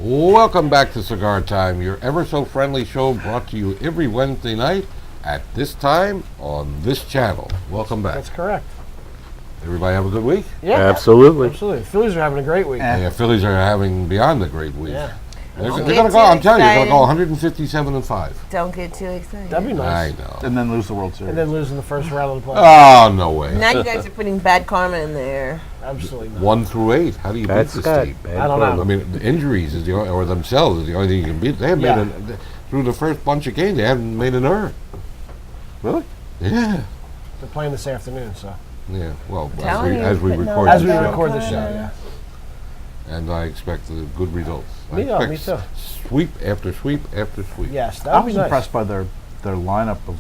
Welcome back to Cigar Time, your ever-so-friendly show brought to you every Wednesday night at this time on this channel. Welcome back. That's correct. Everybody have a good week? Yeah, absolutely. Absolutely. The Phillies are having a great week. Yeah, Phillies are having beyond a great week. Yeah. They're Don't going get to go, too I'm telling you, they're going to go excited. 157-5. Don't get too excited. That'd be nice. I know. And then lose the World Series. And then lose in the first round of the playoffs. Oh, no way. Now you guys are putting bad karma in there. Absolutely not. 1 through 8. How do you beat That's this good. team? I don't know. I mean, the injuries is the only, or themselves is the only thing you can beat. They haven't made through the first bunch of games, they haven't made an error. Really? Yeah. They're playing this afternoon, so. Yeah. Well, Telling you, as we putting record As we the show. record the show, yeah. And I expect good results. I Me expect too. Sweep after sweep after sweep. Yes, that I would was be nice. impressed by their lineup of.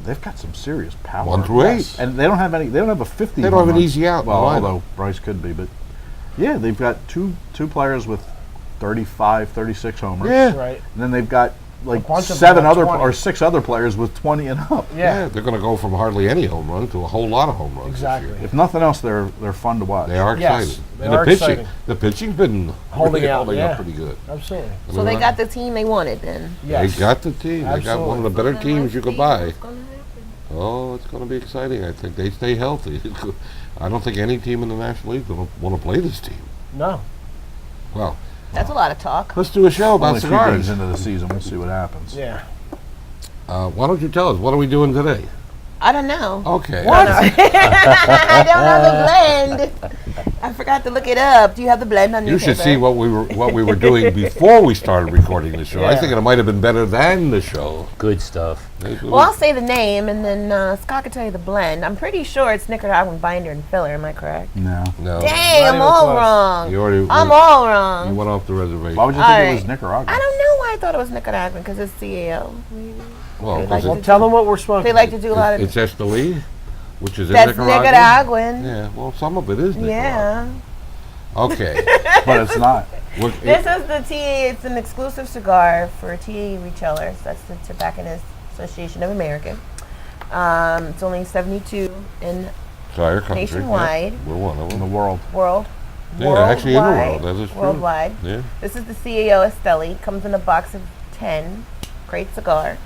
They've got some serious power. 1 through 8. Yes. And they don't have any. They don't have a 50. They don't have an home run. easy out in the Well, lineup. although Bryce could be, but yeah, they've got two players with 35, 36 homers. Yeah. Right. And then they've got like bunch of seven them other at 20. or 6 other players with 20 and up. Yeah, they're going to go from hardly any home runs to a whole lot of home runs. this Exactly. year. If nothing else, they're fun to watch. They are Yes, exciting. they And are exciting. the pitching's been Holding really out, holding yeah. up pretty good. Absolutely. I So mean, they got the team they wanted then. Yes. They got the team. They got one of the better Then teams let's you could see buy. what's gonna happen. Oh, it's going to be exciting. I think they stay healthy. I don't think any team in the National League will want to play this team. No. Well, That's a lot of talk. let's do a show about Only a few games cigars. into the season, we'll see what happens. Yeah. Why don't you tell us, what are we doing today? I don't know. Okay. I don't have the blend. I forgot to look it up. Do you have the blend on your You should paper? see what we were doing before we started recording the show. I Yeah. think it might have been better than the show. Good stuff. Well, I'll say the name, and then Scott can tell you the blend. I'm pretty sure it's Nicaraguan binder and filler. Am I correct? No. No. Dang, Not I'm even all close. wrong. You already I'm all you wrong. went off the reservation. Why would you All think it was right. Nicaragua? I don't know why I thought it was Nicaraguan, because it's CAO. Well, They 'cause like it- Well, tell them what we're smoking. They like to do a lot of. it's Esteli, which is in That's Nicaragua. Nicaraguan. Yeah, well, some of it is Nicaragua. Yeah. Okay. But it's not. Look, This is the TAA. It's an exclusive cigar for TAA retailers. That's the Tobacconists Association of America. It's only 72 in entire country. nationwide. Yeah, we're one of In the them. world. world. Yeah, actually in the worldwide. world. That is true. Worldwide. Yeah. This is the CAO Esteli. Comes in a box of 10. Great cigar.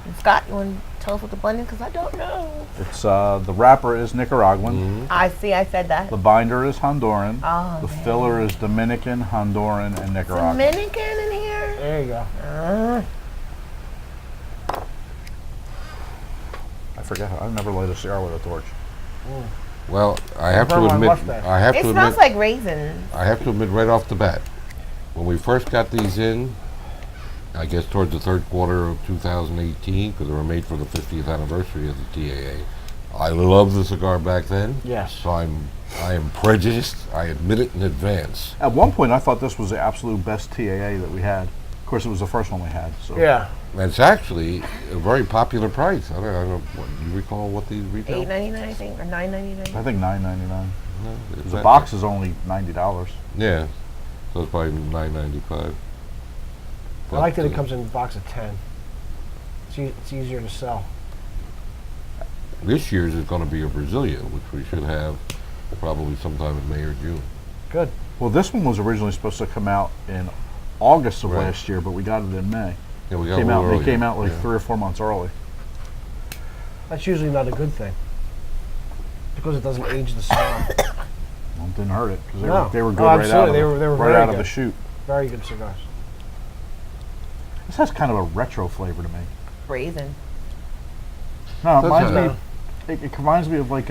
And Scott, you want to tell us what the blend is? Because I don't know. It's the wrapper is Nicaraguan. I see. I said that. The binder is Honduran. Oh, The man. filler is Dominican, Honduran, and Nicaraguan. Dominican in here. There you go. I forget. I've never lit a cigar with a torch. Well, I have to burn my admit, mustache. I have It to smells admit, like raisins. I have to admit right off the bat, when we first got these in, I guess towards the third quarter of 2018, because they were made for the 50th anniversary of the TAA. I loved the cigar back then. Yes. So I am prejudiced. I admit it in advance. At one point, I thought this was the absolute best TAA that we had. Of course, it was the first one we had. So Yeah. And it's actually a very popular price. I don't know. Do you recall what these retail? $8.99, I think, or $9.99. I think $9.99. No, is The that- box is only $90. Yeah. So it's probably $9.95. I like that it comes in a box of 10. It's easier to sell. This year's is going to be a Brazilian, which we should have probably sometime in May or June. Good. Well, this one was originally supposed to come out in August of Right. last year, but we got it in May. Yeah, we got Came a out. little They early. came out like Yeah. 3 or 4 months early. That's usually not a good thing. Because it doesn't age the cigar. Well, it didn't hurt it because No. they were good Oh, right out absolutely. of They the, were right very out of good. the chute. Very good cigars. This has kind of a retro flavor to me. Raisin. No, it Does reminds have. me. It reminds me of like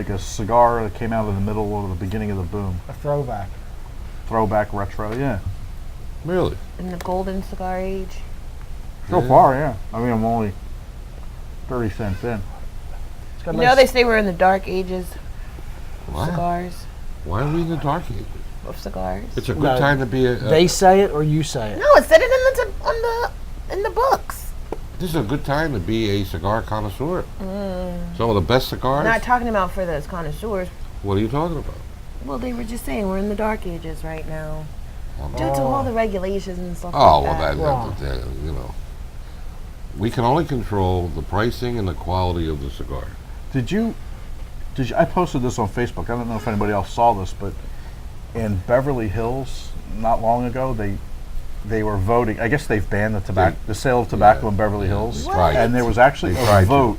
a cigar that came out in the middle or the beginning of the boom. A throwback. Throwback retro, yeah. Really? In the golden cigar age. So Yeah. far, yeah. I mean, I'm only 30 cents in. It's got You nice- know, they say we're in the dark ages of What? cigars. Why are we in the dark ages? Of cigars. It's a good No, time to be a. They say it or you say it? No, it said it in the books. This is a good time to be a cigar connoisseur. Some of the best cigars. Not talking about for those connoisseurs. What are you talking about? Well, they were just saying we're in the dark ages right now. Oh, Due to all the regulations and stuff Oh, like well, that. you know. We can only control the pricing and the quality of the cigar. Did you? I posted this on Facebook. I don't know if anybody else saw this, but in Beverly Hills, not long ago, they were voting. I guess they've banned the sale of tobacco in Beverly Hills. They tried And to. there was actually They a tried to. vote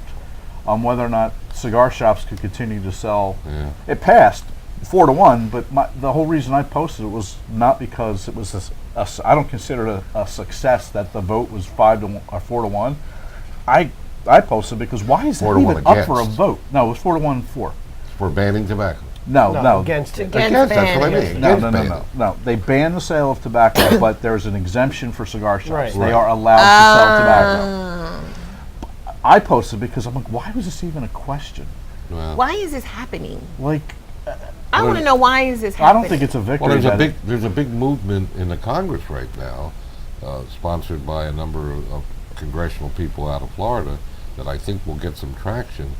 on whether or not cigar shops could continue to sell. Yeah. It passed 4-1, but the whole reason I posted it was not because it was I don't consider it a success that the vote was 5-1 or 4-1. I posted because why is that 4-1 even up for a against. vote? No, it was 4-1 for. For banning tobacco. No. Against it. Against Against, that's what I banning. mean. No, Against banning. They banned the sale of tobacco, but there's an exemption for cigar shops. Right. They Right. are allowed to sell tobacco. I posted because I'm like, why was this even a question? Well, Why is this happening? Like, I want to know why is this I happening. don't think it's a victory. well, that there's a big movement in the Congress right now, sponsored by a number of congressional people out of Florida, that I think will get some traction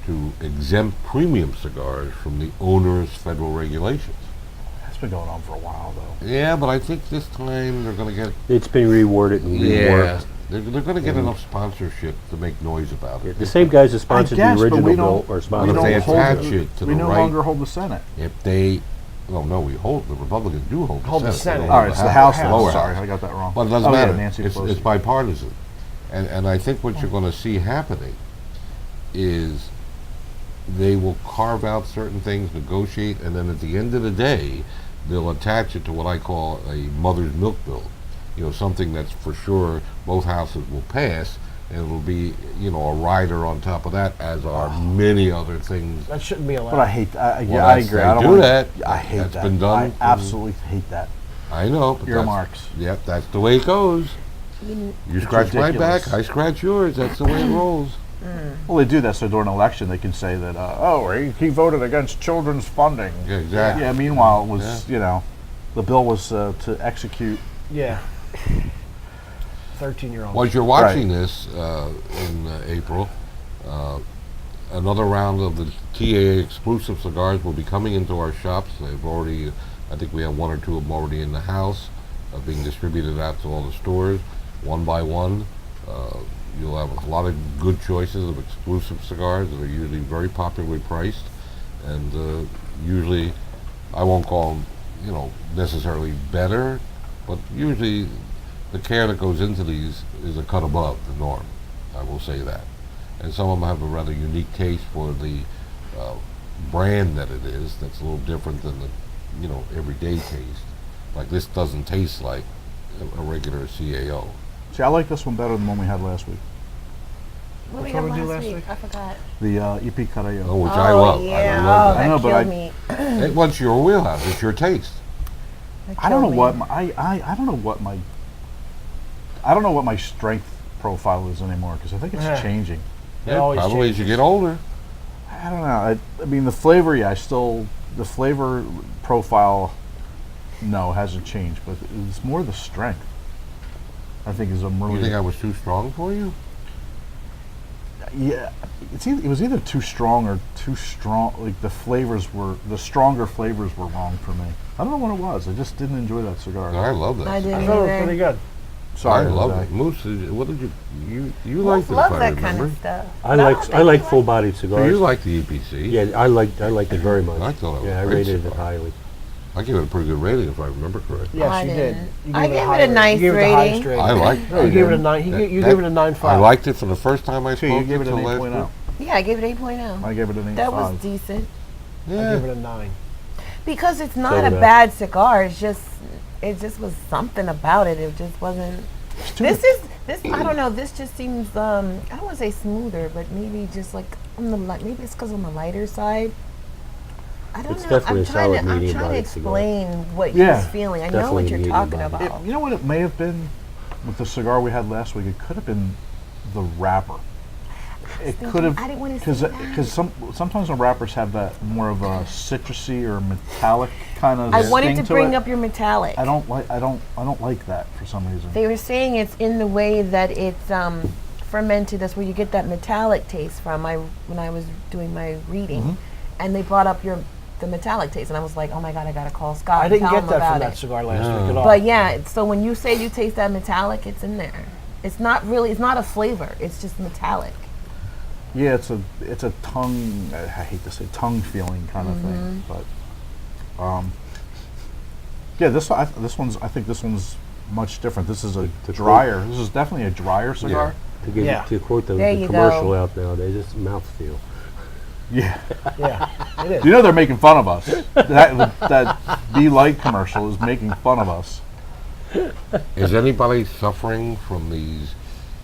to exempt premium cigars from the onerous federal regulations. It's been going on for a while, though. Yeah, but I think this time they're going to get. It's been reworded and reworked. They're going to get enough sponsorship to make noise about it. The same guys that sponsored I guess, the but original we bill don't. are We sponsoring But if they don't hold attach it. it to We the no right- longer hold the Senate. If they, well, no, we hold the Republicans do hold the Hold the Senate. They Senate. don't All hold right, it's the House. the lower Sorry, house. I got that wrong. But it doesn't Oh, yeah, matter. Nancy It's Pelosi. bipartisan, and I think what you're going to see happening is they will carve out certain things, negotiate, and then at the end of the day, they'll attach it to what I call a mother's milk bill. You know, something that's for sure both houses will pass, and it'll be, you know, a rider on top of that, as are many other things. That shouldn't be allowed. But I hate. Well, Yeah, I that's- agree. they I don't do wanna- that. I hate That's that. been done. I absolutely hate that. I know, but Earmarks. Yep, that's the way it goes. You It's scratch my ridiculous. back, I scratch yours. That's the way it rolls. Well, they do that so during an election they can say that, he voted against children's funding. Yeah, exactly. Yeah. Meanwhile, it was the bill was to execute. Yeah. 13-year-old. Well, as you're watching this in April, another round of the TAA exclusive cigars will be coming into our shops. They've already, I think we have one or two of them already in the house, being distributed out to all the stores, one by one. You'll have a lot of good choices of exclusive cigars that are usually very popularly priced, and usually, I won't call them, necessarily better, but usually the care that goes into these is a cut above the norm. I will say that. And some of them have a rather unique taste for the brand that it is. That's a little different than the, everyday taste. Like this doesn't taste like a regular CAO. See, I like this one better than the one we had last week. What Which we one had we do last last week? week? I forgot. The EP Carrillo. Oh, which I love. Yeah. I Oh, love that I know, but killed I- me. that. What's your wheelhouse? It's your taste. That I don't know killed what me. I don't know what my I don't know what my strength profile is anymore because I think it's Yeah. changing. It always Probably as you changes. get older. I don't know. I mean, the flavor, the flavor profile, no, hasn't changed, but it's more the strength. I think is a You really think I was too strong for you? yeah. It was either too strong or too strong. Like the stronger flavors were wrong for me. I don't know what it was. I just didn't enjoy that cigar. I love that. I I didn't thought it was either. pretty good. Sorry, I love Jose. it. Moose, what did you Wolf liked it if loves I that remember. kind of stuff. I No, like they I like do full-bodied So cigars. you like the EPC? Yeah, I liked it very much. I thought it was yeah, I a great rated it cigar. highly. I gave it a pretty good rating if I remember correctly. Yes, I you did. didn't. You I gave gave it high a rating. nice You gave it the highest rating. rating. I liked No, you gave it a 9. You gave it a 9.5. I liked it from the first time I See, spoke you gave it an to last 8.0. week. Yeah, I gave it 8.0. I gave it an 8.5. That was decent. I Yeah. gave it a 9. Because it's So not a did I. bad cigar. It just was something about it. It just wasn't. This I don't know. This just seems I don't want to say smoother, but maybe just like on the maybe it's because on the lighter side. I don't It's know. definitely a solid I'm trying to medium-bodied cigar. explain what Yeah. he's feeling. I know Definitely what you're talking medium-bodied. about. You know what it may have been with the cigar we had last week? It could have been the wrapper. It thinking- could have I didn't wanna say that. because sometimes the wrappers have that more of a citrusy or metallic kind of. I wanted to sting bring it. up your metallic. I don't like that for some reason. They were saying it's in the way that it's fermented. That's where you get that metallic taste from. When I was doing my reading, Mm-hmm. and they brought up the metallic taste, and I was like, oh my god, I gotta call Scott. I and didn't tell get him that about from that it. cigar last No. week at all. But yeah, so when you say you taste that metallic, it's in there. It's not a flavor. It's just metallic. Yeah, it's a tongue. I hate to say tongue feeling kind of thing, Mm-hmm. but yeah, I think this one's much different. This is a To drier. This is definitely a drier cigar. To give Yeah. to quote the, There the you commercial go. out nowadays, it's mouthfeel. Yeah. Yeah, it is. You know they're making fun of us. That Be Light commercial is making fun of us. Is anybody suffering from these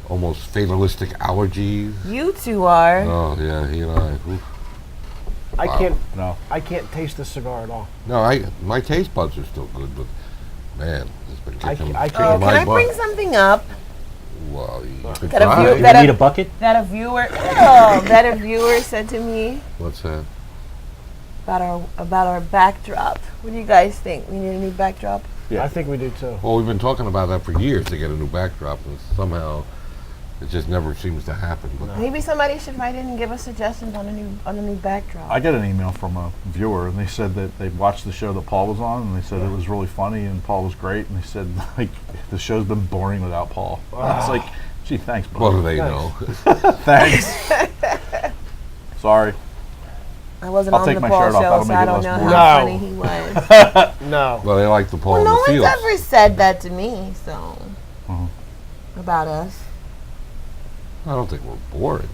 almost fatalistic allergies? You two are. Oh yeah, he and I. Oof. I Wow. can't. No. I can't taste this cigar at all. No, my taste buds are still good, but man, it's been kicking, I kicking can't- Oh, my can I butt. bring something up Well, you could Got a try. view- You That need a- a bucket? that a viewer that a viewer said to me What's that? about our backdrop? What do you guys think? We need a new backdrop? Yeah. I think we do too. Well, we've been talking about that for years to get a new backdrop, and somehow it just never seems to happen. But Maybe somebody should write in and give us suggestions on a new backdrop. I got an email from a viewer, and they said that they watched the show that Paul was on, and they said it was really funny, and Paul was great, and they said like the show's been boring without Paul. I was like, gee, thanks, what do bro. they Thanks. know? Thanks. Sorry. I wasn't I'll on take the my Paul shirt off. show, That'll so make I it don't less know boring. how No. funny he was. No. Well, they like the Paul Well, in no the one's field. ever said that to me, so about us. I don't think we're boring.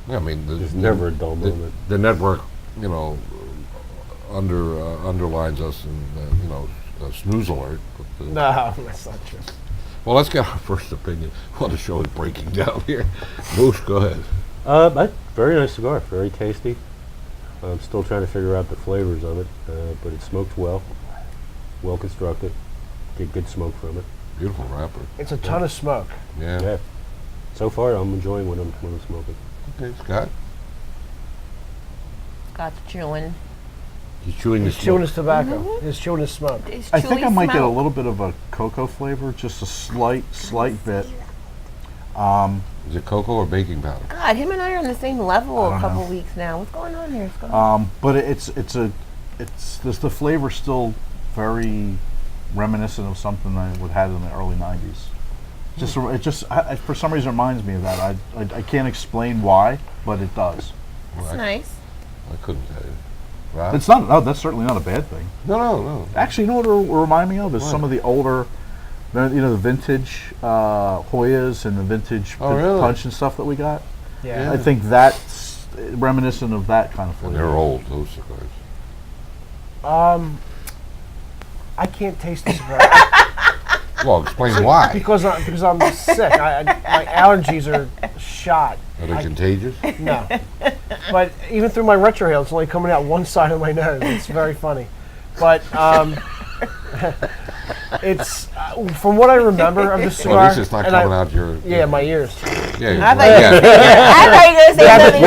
I mean, There's never a dull moment. The network, you know, underlines us in, a snooze alert. But, No, that's not true. well, let's get our first opinion. Well, the show is breaking down here. Moose, go ahead. Very nice cigar, very tasty. I'm still trying to figure out the flavors of it, but it smokes well constructed. Get good smoke from it. Beautiful wrapper. It's a ton of smoke. Yeah. Yeah. So far, I'm enjoying when I'm smoking. Okay, Scott. Got chewing. He's chewing He's the chewing smoke. his tobacco. He's chewing his smoke. It's I think chewy I might get a smoke. little bit of a cocoa flavor, just a slight bit. Is it cocoa or baking powder? God, him and I are on the same level I a don't couple know. weeks now. What's going on here? Scott? But it's the flavor's still very reminiscent of something I would have in the early '90s. For some reason reminds me of that. I can't explain why, but it does. Well, It's I, nice. I couldn't tell you. Rob? It's not. No, that's certainly not a bad thing. No. Actually, you know what it will remind me of is What? some of the older, the vintage Hoyas and the vintage Oh, really? punch and stuff that we got. Yeah. I think that's reminiscent of that kind of And flavor. they're old, those cigars. I can't taste the cigar Well, explain why. because I'm sick. My allergies are shot. Are they contagious? No. But even through my retrohale, it's only coming out one side of my nose. It's very funny. But it's from what I remember of the cigar. Well, at least it's not and coming out your... Yeah, my ears. Yeah, I thought yeah. I thought you were gonna say something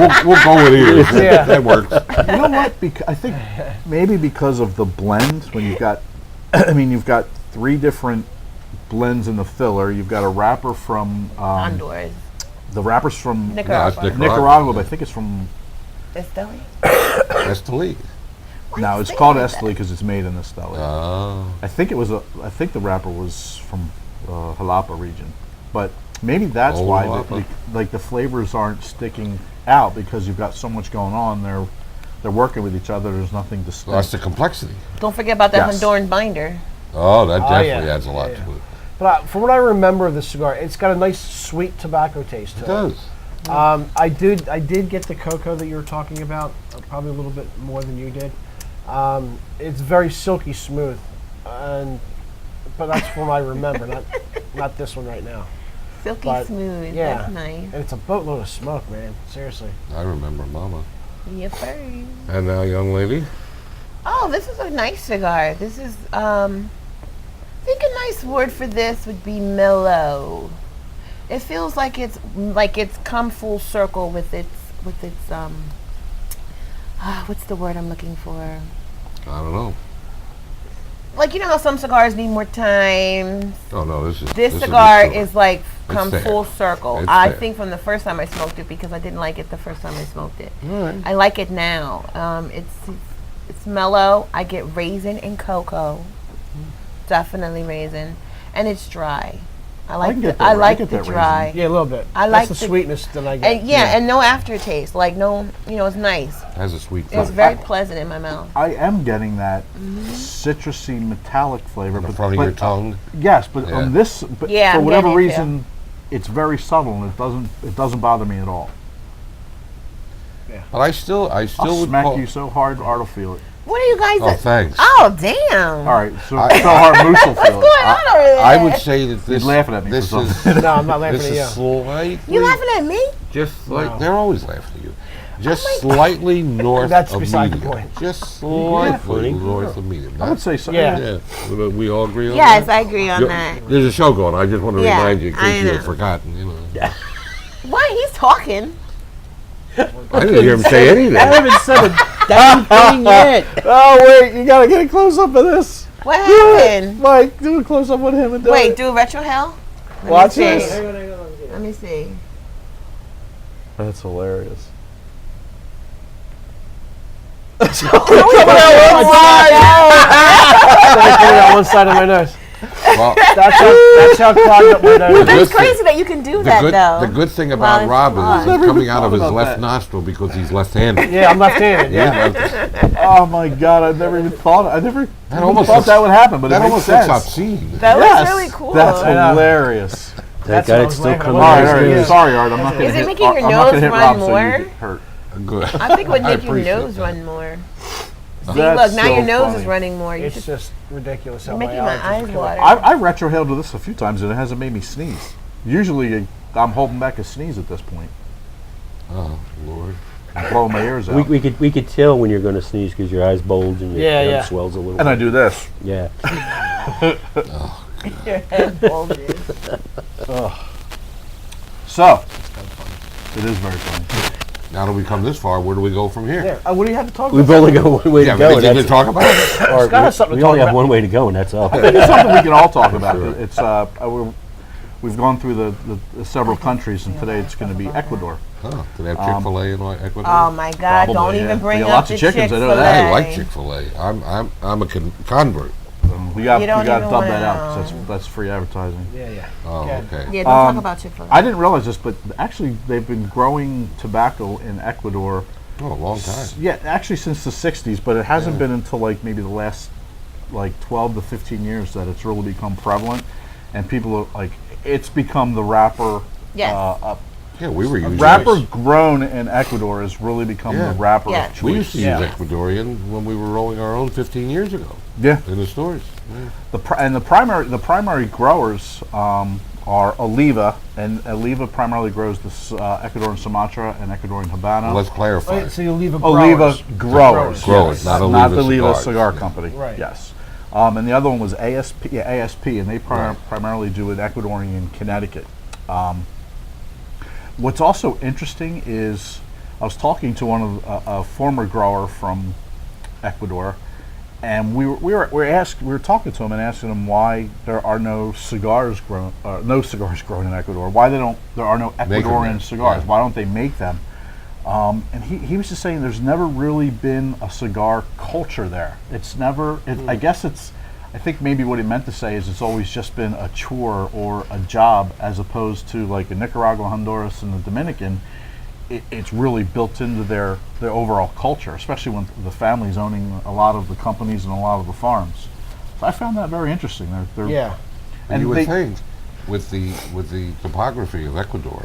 else. We'll go with ears. Yeah. That works. You know what? I think maybe because of the blend, when you've got, you've got 3 different blends in the filler. You've got a wrapper from Honduras. the wrapper's from No, it's Nicaragua. Nicaragua, but I think it's from. Esteli? Esteli. No, it's called Esteli because it's made in Esteli. Oh. I think the wrapper was from Jalapa region, but maybe that's Oh, why Jalapa. the flavors aren't sticking out because you've got so much going on. They're working with each other. There's nothing distinct. Well, that's the complexity. Don't forget about that Yes. Honduran binder. Oh, that Oh, definitely yeah. adds a lot Yeah. to it. But from what I remember of the cigar, it's got a nice sweet tobacco taste to It does. I did get the cocoa that you were talking about, probably a little bit more than you did. It's very silky smooth, but that's from what I remember, not this one right now. Silky But, smooth. yeah. That's nice. And it's a boatload of smoke, man. Seriously. I remember Mama. Yeah, first. And now, young lady. Oh, this is a nice cigar. This is, I think a nice word for this would be mellow. It feels like it's come full circle with its what's the word I'm looking for? I don't know. Like, you know how some cigars need more time? Oh, no, this This cigar good is like come there. full circle. It's I there. think from the first time I smoked it, because I didn't like it the first time I smoked it. All right. I like it now. It's mellow. I get raisin and cocoa. Definitely raisin. And it's dry. I like can get the, that I ra- I like get the that dry. Yeah, a little bit. I That's like the the- sweetness that I get. And and no aftertaste. Like no, it's nice. Has a sweet It's flavor. very pleasant in my mouth. I am getting that Mm-hmm. citrusy metallic flavor. On the but, front of but, your tongue. Yes, but Yeah. on this, but Yeah, for I'm whatever getting it too. reason, it's very subtle and it doesn't bother me at all. But I still I'll would smack call, you so hard, Art will feel it. What are you guys? Oh, thanks. Oh, damn. All right, so I- hard Moose will What's feel going it. on over there? I would say that this laughing at me this for is No, I'm not laughing this at you. is slightly You laughing at me? just like No. they're always laughing at you. Just slightly north That's of beside the medium. point. Just slightly funny. north of medium. I would say so. Yeah. Yeah, we all agree on Yes, that. I agree on that. There's a show going. I just want to Yeah, remind you in I case you had know. forgotten. You know, Why he's talking? I didn't hear him say anything. I haven't said a damn thing yet. Oh wait, you gotta get a close up of this. What happened? Mike, do a close up with him and Wait, do retro hell. Let me Watch see. this. Let me see. That's hilarious. Coming out one side of my nose. Well, That's how clogged up my nose. The That's good crazy that you can do the that good, though. the good thing Well, about it's Rob fun. is Never it's coming even out of thought his about left that. nostril because he's left-handed. Yeah, I'm left-handed. Yeah, Yeah. left- Oh my god, I never even thought. I never even almost thought looks- that would happen, but that it makes almost looks sense. obscene. That Yes, was really cool. That's I know. hilarious. Thank That's God what I it's was still laughing coming about. All out right, of all his right. nose. Sorry, Art. I'm not Is gonna it hit. making your I'm not nose gonna hit run Rob, so more? you get hurt. Good. I think it would I make your appreciate nose that. run more. See, That's look, now so your nose funny. is running more. You It's should just ridiculous how you're my making my allergies eyes kill water. I retrohaled to this a few times and it hasn't made me sneeze. Usually, I'm holding back a sneeze at this point. Oh Lord. I'm blowing my ears out. We could tell when you're going to sneeze because your eyes bulge and your Yeah, head yeah. swells a little. And I do this. Yeah. Your head bulges. So, it is very funny. Now that we come this far, where do we go from here? Yeah. What do you have to talk We've about? only got one way Yeah, to go. anything and to talk about? or Scott has something we to only talk have about. one way to go, and that's up. It's something we can all talk about. Sure. It's we've gone through the several countries, and today it's going to be Ecuador. Oh, do they have Chick-fil-A in Ecuador? Oh my God! Probably, Don't yeah. even bring They got up lots the of chickens, I know Chick-fil-A. that. I like Chick-fil-A. I'm a convert. We got You to don't dub even that wanna out 'cause know. that's free advertising. Yeah, yeah. Oh, Okay. okay. Yeah, don't talk about Chick-fil-A. I didn't realize this, but actually they've been growing tobacco in Ecuador. Oh, a long time. Yeah, actually since the '60s, but it hasn't been until like maybe the last like 12 to 15 years that it's really become prevalent, and people are like, it's become the wrapper. Yes. Yeah, we were using Wrapper grown in Ecuador has really become Yeah. the wrapper Yeah. of choice. We used to Yeah. use Ecuadorian when we were rolling our own 15 years ago Yeah, in the stores. Yeah. the primary growers are Oliva, and Oliva primarily grows this Ecuadorian Sumatra and Ecuadorian Habano. Let's clarify. Wait, so you leave a Oliva growers, Growers, not Oliva the Oliva cigars. Cigar Company. Right. Yes, and the other one was ASP. Yeah, ASP, and they primarily do it Ecuadorian in Connecticut. What's also interesting is I was talking to one of a former grower from Ecuador, and we were talking to him and asking him why there are no cigars grown in Ecuador. Why there are no Make 'em Ecuadorian there, cigars? yeah. Why don't they make them? And he was just saying there's never really been a cigar culture there. It's never. I think maybe what he meant to say is it's always just been a chore or a job, as opposed to like in Nicaragua, Honduras, and the Dominican. It's really built into their overall culture, especially when the family's owning a lot of the companies and a lot of the farms. So I found that very interesting. They're Yeah. And you they- would think with the topography of Ecuador,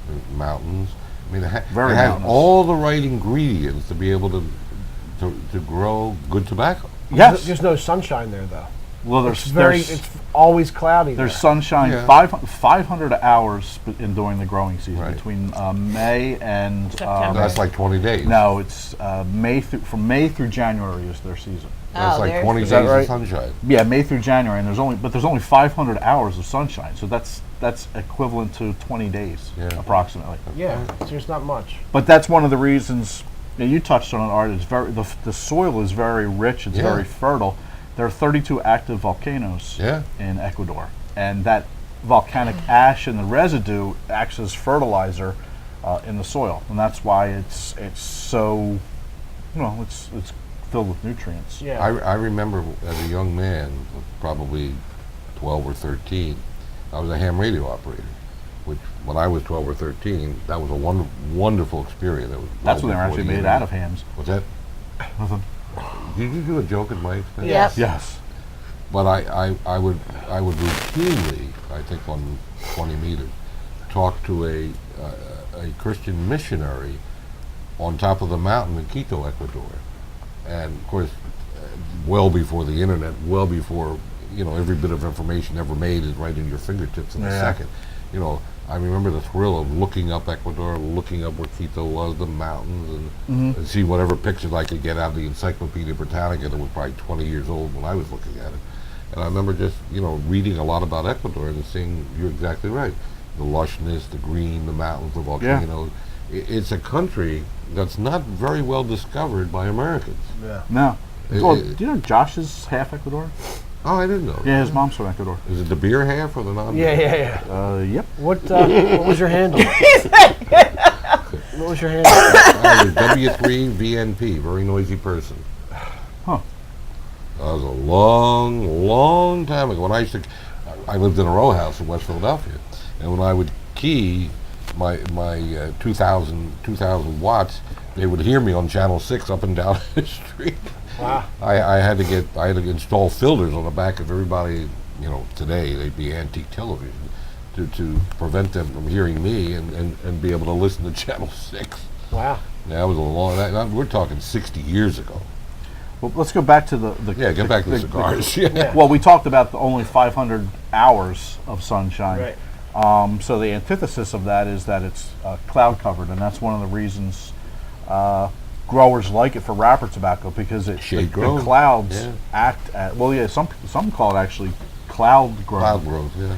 the mountains, I mean, Very they have mountainous. all the right ingredients to be able to grow good tobacco. Yes. There's no sunshine there though. Well, It's it's always cloudy. there's there. sunshine. Yeah. 500 hours during the growing season Right. between May and September. That's like 20 days. no, it's from May through January is their season. That's like there's 20 Is that days right? of sunshine. Yeah, May through January, and there's only 500 hours of sunshine, so that's equivalent to 20 days Yeah. approximately. Yeah, there's not much. But that's one of the reasons. You touched on it, Art. It's the soil is very rich. It's Yeah. very fertile. There are 32 active volcanoes Yeah. in Ecuador, and that volcanic ash and the residue acts as fertilizer in the soil, and that's why it's so, it's filled with nutrients. Yeah. I remember as a young man, probably 12 or 13, I was a ham radio operator, which when I was 12 or 13, that was a wonderful experience. It was That's well when they were before actually the made internet. out of hams. What's that? Nothing. Did you do a joke at Mike's? thing? Yes. Yes. But I would routinely, I think on 20 meters, talk to a Christian missionary on top of the mountain in Quito, Ecuador, and of course, well before the internet, well before every bit of information ever made is right in your fingertips in a second. I remember the thrill of looking up Ecuador, looking up where Quito was, the mountains, and see whatever pictures I could get out of the Encyclopedia Britannica that was probably 20 years old when I was looking at it. And I remember just, reading a lot about Ecuador and seeing, you're exactly right, the lushness, the green, the mountains, the volcanoes. It's a country that's not very well discovered by Americans. Yeah. No. Well, do you know Josh is half Ecuador? Oh, I didn't know. Yeah, his mom's from Ecuador. Is it the beer half or the non-beer? Yeah. Yep. What was your handle? What was your handle? I was W3VNP, very noisy person. Huh. That was a long, long time ago. When I lived in a row house in West Philadelphia, and when I would key my 2,000 watts, they would hear me on channel 6 up and down the street. Wow. I had to install filters on the back of everybody. Today they'd be antique television to prevent them from hearing me and be able to listen to channel 6. Wow. That was a long. We're talking 60 years ago. Well, let's go back to the Get back to the cigars. Yeah. Well, we talked about the only 500 hours of sunshine. Right. So the antithesis of that is that it's cloud covered, and that's one of the reasons growers like it for wrapper tobacco, because the clouds act at some call it actually cloud growth. Cloud growth, yeah.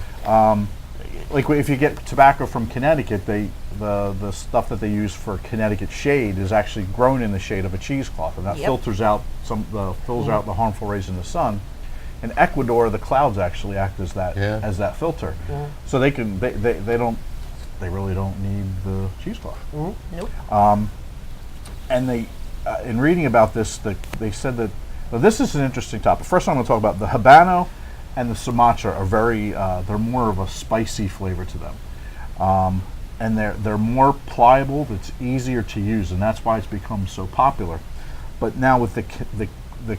Like if you get tobacco from Connecticut, the stuff that they use for Connecticut shade is actually grown in the shade of a cheesecloth, and that filters out out the harmful rays in the sun. In Ecuador, the clouds actually act as that filter, so they really don't need the cheesecloth. Nope. And they, in reading about this, they said that this is an interesting topic. First, I'm going to talk about the Habano and the Sumatra are very. They're more of a spicy flavor to them, and they're more pliable. It's easier to use, and that's why it's become so popular. But now with the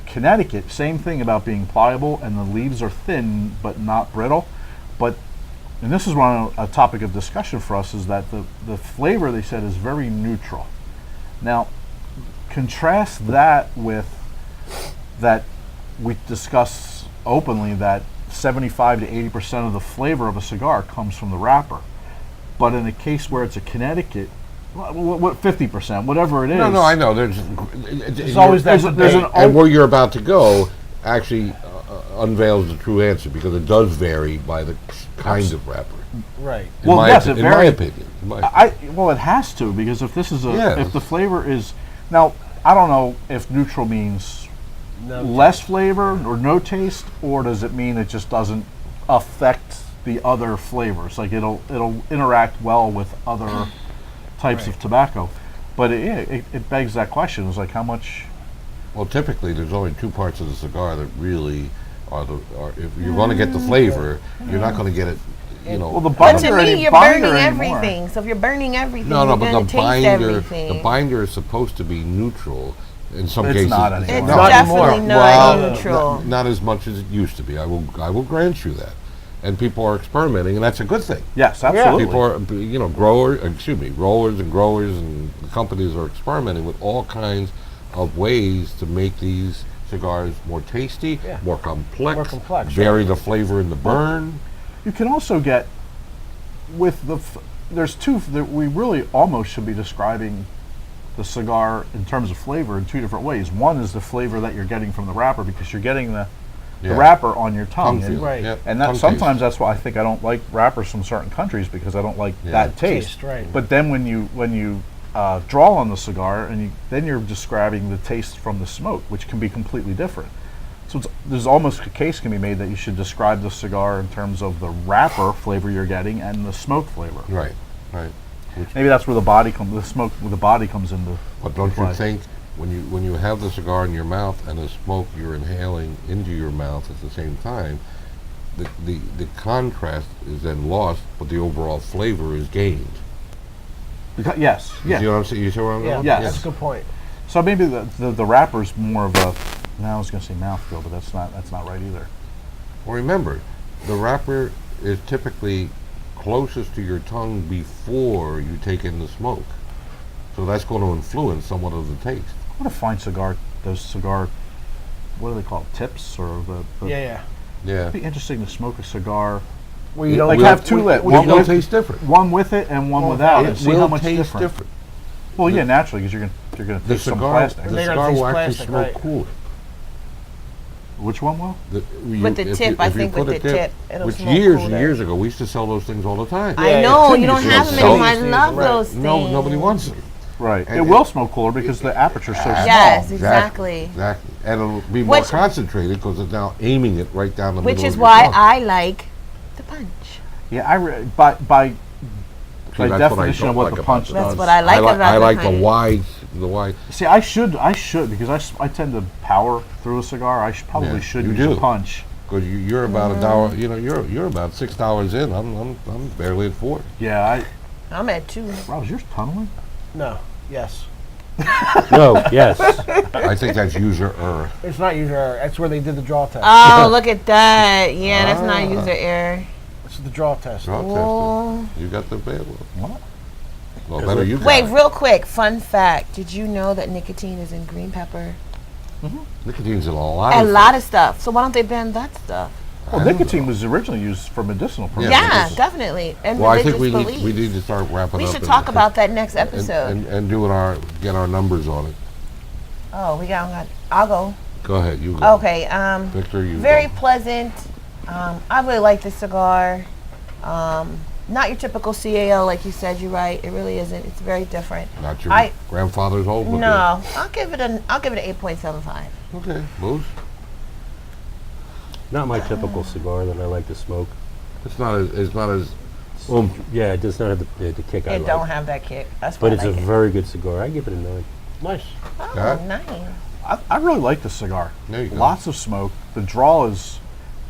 Connecticut, same thing about being pliable, and the leaves are thin but not brittle. And this is a topic of discussion for us, is that the flavor, they said, is very neutral. Now, contrast that with that we discuss openly that 75 to 80% of the flavor of a cigar comes from the wrapper. But in a case where it's a Connecticut, what 50%, whatever it is. No, I know. There's always that debate. And where you're about to go actually unveils the true answer, because it does vary by the kind of wrapper. Right. In my opinion. Well, it has to, because if this is if the flavor is, now I don't know if neutral means less flavor or no taste, or does it mean it just doesn't affect the other flavors? Like it'll interact well with other types of tobacco. But it begs that question. It's like, how much? Well, typically there's only two parts of the cigar that really are if you're going to get the flavor, you're not going to get it. Well, the But binder, to me, you're binder burning anymore. everything. So if you're burning everything, No, you're but going the to taste everything. the binder is supposed to be neutral. In some It's cases, not anymore. It's Not definitely anymore. not Well, neutral. not as much as it used to be. I will grant you that. And people are experimenting, and that's a good thing. Yes, absolutely. People are, rollers and growers and the companies are experimenting with all kinds of ways to make these cigars more tasty, more complex, vary the flavor in the burn. You can also get with there's two. We really almost should be describing the cigar in terms of flavor in two different ways. One is the flavor that you're getting from the wrapper, because you're getting the wrapper on your tongue. Tongue feel, right. yep, And tongue sometimes taste. that's why I think I don't like wrappers from certain countries, because I don't like that taste. Right. But then when you draw on the cigar, and then you're describing the taste from the smoke, which can be completely different. So there's almost a case can be made that you should describe the cigar in terms of the wrapper flavor you're getting and the smoke flavor. Right. Maybe that's where the smoke with the body comes into. But don't play. you think when you have the cigar in your mouth and the smoke you're inhaling into your mouth at the same time, the contrast is then lost, but the overall flavor is gained. Yes. You Yeah. see what I'm saying? You see what I'm Yeah, saying? Yes. that's a good point. So maybe the wrapper's more of a. Now I was going to say mouthfeel, but that's not right either. Well, remember, the wrapper is typically closest to your tongue before you take in the smoke. So that's going to influence somewhat of the taste. What a fine cigar! Those cigar, what do they call it, tips or the Yeah. Yeah. It'd be interesting to smoke a cigar. Well, you don't Like will- have two lit, It one will with taste different. one with it and one without, and It see how will much taste different. different. Well, yeah, naturally, because you're gonna The taste some cigar, plastic. the They're gonna cigar taste will actually plastic, smoke right. cooler. Which one will? With the tip, I think with the tip, it'll which smoke years cooler. and years ago, we used to sell those things all the time. Yeah, I know yeah. you don't You have see them those anymore. I things, love right. those things. No, nobody wants them. Right. And It will smoke cooler because the aperture's so small. Yes, exactly. Exactly. And it'll be more Which- concentrated because it's now aiming it right down the Which middle is of your why tongue. I like the punch. Yeah, by See, that's what I definition of don't what like the about punch it. That's does. what I like about I the like punch. the wide. See, I should because I tend to power through a cigar. I probably Yeah, should you use do. a punch. Because you're about $1. You know, you're about $6 in. I'm barely at $4. Yeah, I'm at 2. Rob, is yours tunneling? No. Yes. No, yes. I think that's user error. It's not user error. That's where they did the draw test. Oh, look at that. Yeah, that's not user error. It's the draw test. Draw Oh. tester. You got the bad one. What? Well, better you got Wait, it. real quick, fun fact. Did you know that nicotine is in green pepper? Nicotine's in a lot A of lot of stuff. So why don't they ban that stuff? Well, I don't nicotine was originally used for medicinal purposes. Yeah, definitely. And Well, I religious think beliefs. we need to start wrapping We up. should and- talk about that next and, episode. and doing get our numbers on it. Oh, I'll go. Go ahead, you go. Okay. Victor, you Very go. pleasant. I really like this cigar. Not your typical CAO, like you said. You're right. It really isn't. It's very different. Not your I- grandfather's old book. No, I'll give it an 8.75. Okay, Moose. Not my typical cigar that I like to smoke. It's not as Yeah, it does not have the kick I It like. don't have that kick. That's why But I it's a like it. very good cigar. I give it a 9. Nice. Oh, Yeah. nice. I really like the cigar. There you go. Lots of smoke. The draw it's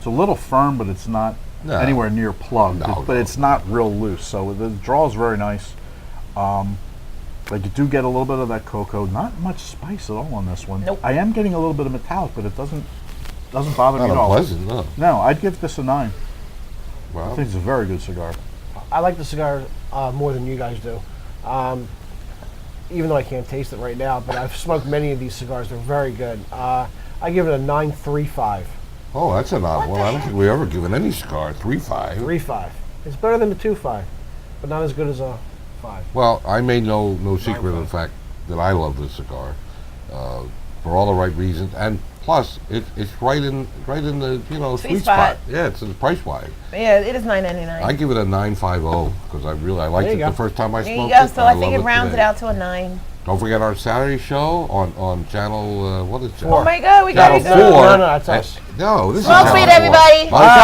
a little firm, but it's not No. anywhere near plugged. No, but no. it's not real loose. So the draw is very nice. Like you do get a little bit of that cocoa. Not much spice at all on this one. Nope. I am getting a little bit of metallic, but it doesn't bother me not at all. unpleasant. No. No, I'd give this a 9. I Well, think it's a very good cigar. I like the cigar more than you guys do. Even though I can't taste it right now, but I've smoked many of these cigars. They're very good. I give it a 9.35. oh, that's an odd one. I don't think we've ever given any cigar 3.5. 3.5. It's better than the 2.5, but not as good as a 5. Well, I made no secret of the fact that I love this cigar for all the right reasons, and plus it's right in the sweet spot. spot. Yeah, it's price wise. Yeah, it is $9.99. I give it a 9.50 because I liked There it you the go. first time I There smoked you go. it. So I think love it rounds today. it out to a 9. Don't forget our Saturday show on channel what is it? Oh my God, we got Channel to go. 4. No, that's us. No, this Smoke is sweet, Channel 4. everybody. Bye.